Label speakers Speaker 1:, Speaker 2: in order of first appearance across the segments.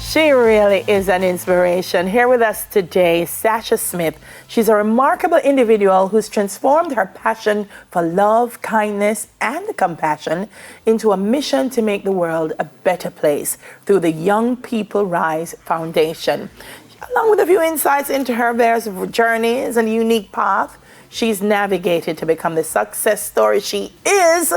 Speaker 1: She really is an inspiration. Here with us today, Sasha Smith. She's a remarkable individual who's transformed her passion for love, kindness, and compassion into a mission to make the world a better place through the Young People Rise Foundation. Along with a few insights into her various journeys and unique path she's navigated to become the success story she is.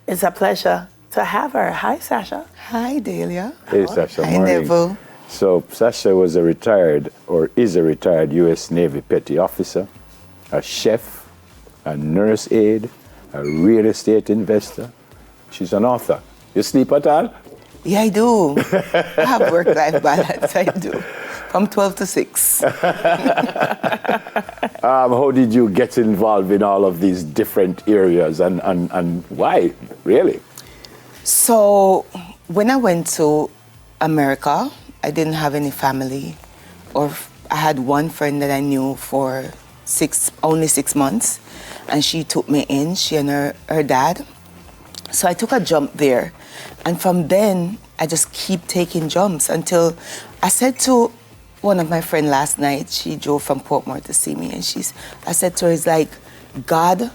Speaker 1: It's a pleasure to have her. Hi, Sasha.
Speaker 2: Hi, Delia.
Speaker 3: Hey, Sasha.
Speaker 2: Hi, Neville.
Speaker 3: So, Sasha was a retired, or is a retired U.S. Navy petty officer, a chef, a nurse aide, a real estate investor. She's an author. You sleep at all?
Speaker 2: Yeah, I do. I have work-life balance, I do. From 12 to 6.
Speaker 3: How did you get involved in all of these different areas and why, really?
Speaker 2: So, when I went to America, I didn't have any family, or I had one friend that I knew for only 6 months, and she took me in, she and her dad. So I took a jump there, and from then, I just keep taking jumps until I said to one of my friends last night, she drove from Portmore to see me, and I said to her, it's like, God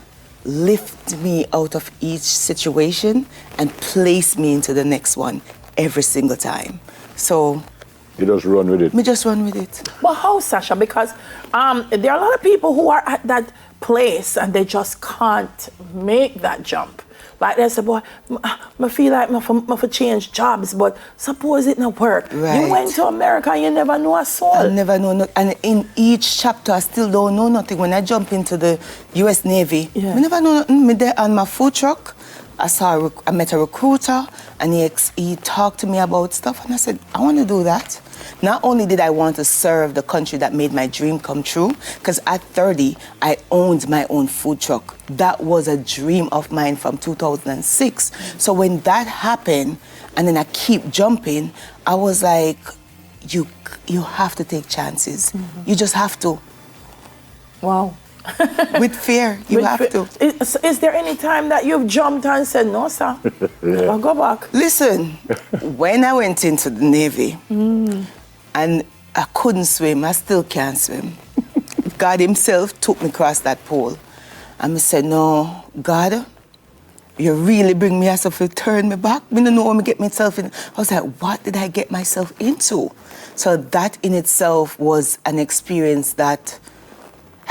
Speaker 2: lift me out of each situation and place me into the next one every single time. So
Speaker 3: you just run with it.
Speaker 2: Me just run with it.
Speaker 1: Well, how, Sasha? Because there are a lot of people who are at that place and they just can't make that jump. Like they say, boy, I feel like I change jobs, but suppose it not work.
Speaker 2: Right.
Speaker 1: You went to America, you never know a soul.
Speaker 2: I never know, and in each chapter, I still don't know nothing. When I jump into the U.S. Navy, I never know nothing. Me there on my food truck, I met a recruiter, and he talked to me about stuff, and I said, I want to do that. Not only did I want to serve the country that made my dream come true, because at 30, I owned my own food truck. That was a dream of mine from 2006. So when that happened, and then I keep jumping, I was like, you have to take chances. You just have to.
Speaker 1: Wow.
Speaker 2: With fear, you have to.
Speaker 1: Is there any time that you've jumped and said, no, sir, I'll go back?
Speaker 2: Listen, when I went into the Navy, and I couldn't swim, I still can't swim. God himself took me across that pole. And I said, no, God, you really bring me as if you turn me back. I don't know what I get myself in. I was like, what did I get myself into? So that in itself was an experience that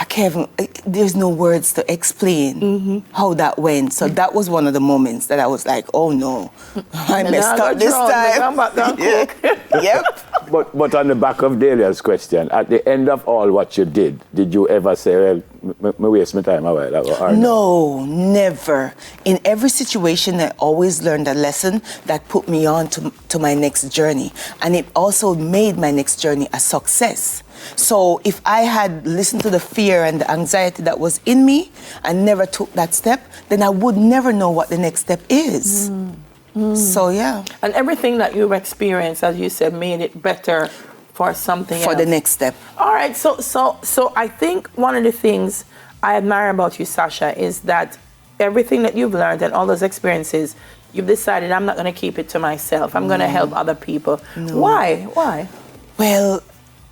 Speaker 2: I can't even, there's no words to explain how that went. So that was one of the moments that I was like, oh no, I messed up this time. Yep.
Speaker 3: But on the back of Delia's question, at the end of all what you did you ever say, well, me waste my time a while?
Speaker 2: No, never. In every situation, I always learned a lesson that put me on to my next journey. And it also made my next journey a success. So if I had listened to the fear and the anxiety that was in me and never took that step, then I would never know what the next step is. So, yeah.
Speaker 1: And everything that you've experienced, as you said, made it better for something
Speaker 2: for
Speaker 1: else.
Speaker 2: the next step.
Speaker 1: All right. So I think one of the things I admire about you, Sasha, is that everything that you've learned and all those experiences, you've decided, I'm not going to keep it to myself. I'm going to help other people.
Speaker 2: No.
Speaker 1: Why?
Speaker 2: Well,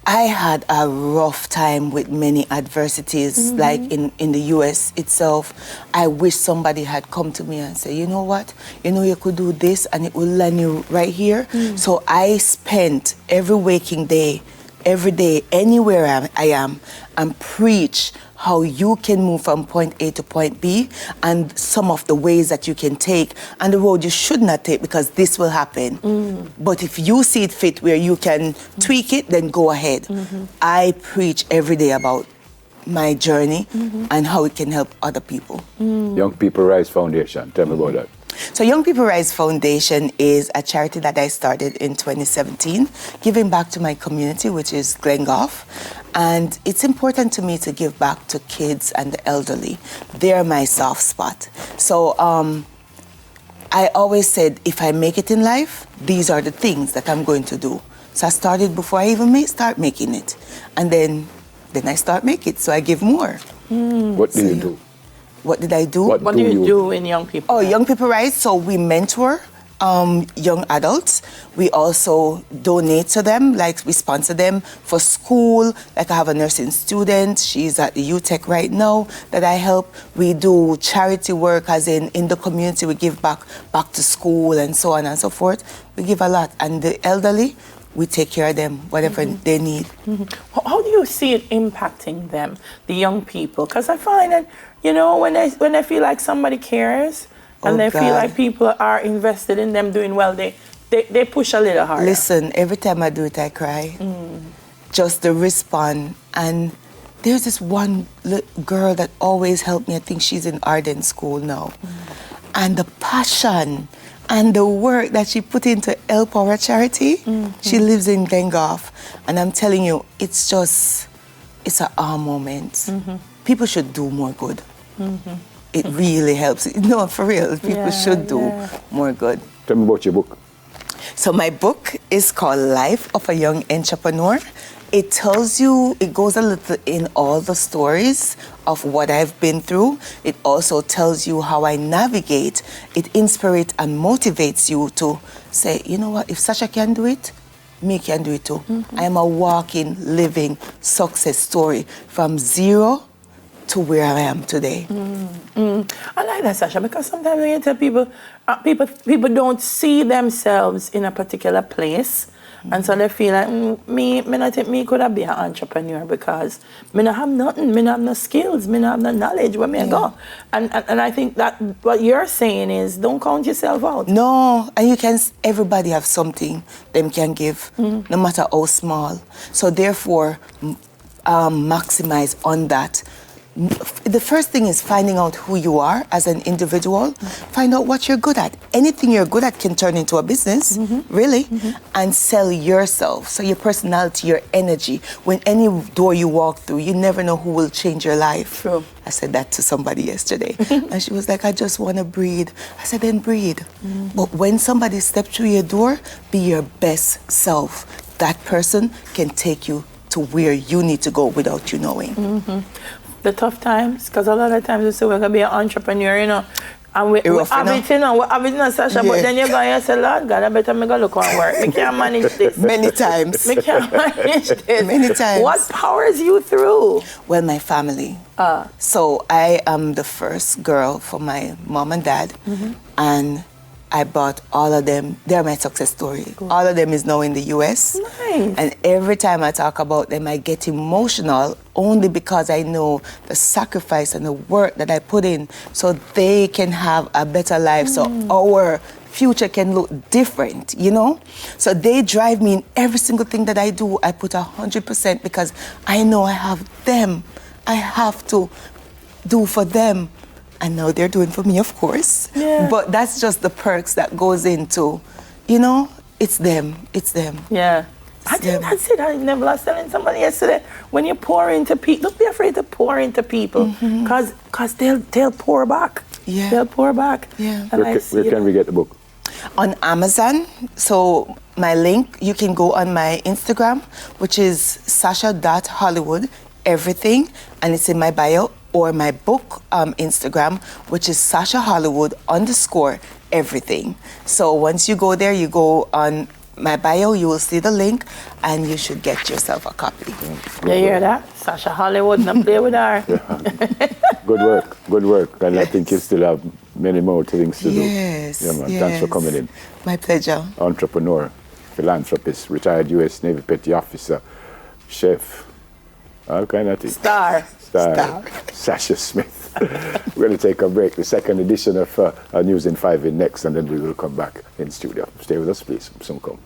Speaker 2: I had a rough time with many adversities, like in the U.S. itself. I wish somebody had come to me and said, you know what? You know, you could do this and it will land you right here. So I spent every waking day, every day, anywhere I am, and preach how you can move from point A to point B and some of the ways that you can take and the road you should not take because this will happen. But if you see it fit where you can tweak it, then go ahead. I preach every day about my journey and how it can help other people.
Speaker 3: Young People Rise Foundation, tell me about that.
Speaker 2: So Young People Rise Foundation is a charity that I started in 2017, giving back to my community, which is Glengoff. And it's important to me to give back to kids and the elderly. They're my soft spot. So I always said, if I make it in life, these are the things that I'm going to do. So I started before I even start making it. And then I start making it, so I give more.
Speaker 3: What do you do?
Speaker 2: What did I do?
Speaker 1: What do you do in Young People?
Speaker 2: Oh, Young People Rise. So we mentor young adults. We also donate to them, like we sponsor them for school. Like I have a nursing student, she's at the UTech right now that I help. We do charity work, as in the community, we give back to school and so on and so forth. We give a lot. And the elderly, we take care of them, whatever they need.
Speaker 1: How do you see it impacting them, the young people? Because I find that, you know, when I feel like somebody cares, and they feel like people are invested in them doing well, they push a little harder.
Speaker 2: Listen, every time I do it, I cry. Just the respond. And there's this one girl that always helped me. I think she's in Arden School now. And the passion and the work that she put into help our charity, she lives in Glengoff. And I'm telling you, it's an awe moment. People should do more good. It really helps. No, for real, people should do more good.
Speaker 3: Tell me about your book.
Speaker 2: So my book is called Life of a Young Entrepreneur. It tells you, it goes a little in all the stories of what I've been through. It also tells you how I navigate. It inspires and motivates you to say, you know what, if Sasha can do it, me can do it too. I am a walking, living success story from zero to where I am today.
Speaker 1: I like that, Sasha, because sometimes when you tell people, people don't see themselves in a particular place, and so they feel like, me not think me could have been an entrepreneur because me not have nothing, me not have no skills, me not have no knowledge, where me I go. And I think that what you're saying is, don't count yourself out.
Speaker 2: No, and everybody have something them can give, no matter how small. So therefore, maximize on that. The first thing is finding out who you are as an individual. Find out what you're good at. Anything you're good at can turn into a business, really, and sell yourself. So your personality, your energy. When any door you walk through, you never know who will change your life.
Speaker 1: True.
Speaker 2: I said that to somebody yesterday. And she was like, I just want to breathe. I said, then breathe. But when somebody steps through your door, be your best self. That person can take you to where you need to go without you knowing.
Speaker 1: The tough times, because a lot of times we say we're going to be an entrepreneur, you know, and we have it, you know, Sasha, but then you go and you say, Lord God, I better make a look on work. We can't manage this.
Speaker 2: Many times.
Speaker 1: We can't manage this.
Speaker 2: Many times.
Speaker 1: What powers you through?
Speaker 2: Well, my family. So I am the first girl for my mom and dad, and I bought all of them. They're my success story. Cool. All of them is now in the US.
Speaker 1: Nice.
Speaker 2: And every time I talk about them, I get emotional only because I know the sacrifice and the work that I put in so they can have a better life, so our future can look different, you know? So they drive me in every single thing that I do. I put 100% because I know I have them. I have to do for them. And now they're doing for me, of course. Yeah. But that's just the perks that goes into, you know, it's them.
Speaker 1: Yeah. I think that's it. I never was telling somebody yesterday, when you pour into people, don't be afraid to pour into people, because they'll pour back.
Speaker 2: Yeah.
Speaker 1: They'll pour back.
Speaker 2: Yeah.
Speaker 3: Where can we get the book?
Speaker 2: On Amazon. So my link, you can go on my Instagram, which is sasha.hollywood, everything, and it's in my bio. Or my book Instagram, which is Sasha Hollywood _ everything. So once you go there, you go on my bio, you will see the link, and you should get yourself a copy.
Speaker 1: You hear that? Sasha Hollywood, not play with her.
Speaker 3: Good work. And I think you still have many more things to do.
Speaker 2: Yes.
Speaker 3: Yeah, man. Thanks for coming in.
Speaker 2: My pleasure.
Speaker 3: Entrepreneur, philanthropist, retired U.S. Navy petty officer, chef, all kind of things.
Speaker 1: Star.
Speaker 3: Sasha Smith. We're going to take a break. The second edition of News in 5 in next, and then we will come back in studio. Stay with us, please. Soon come.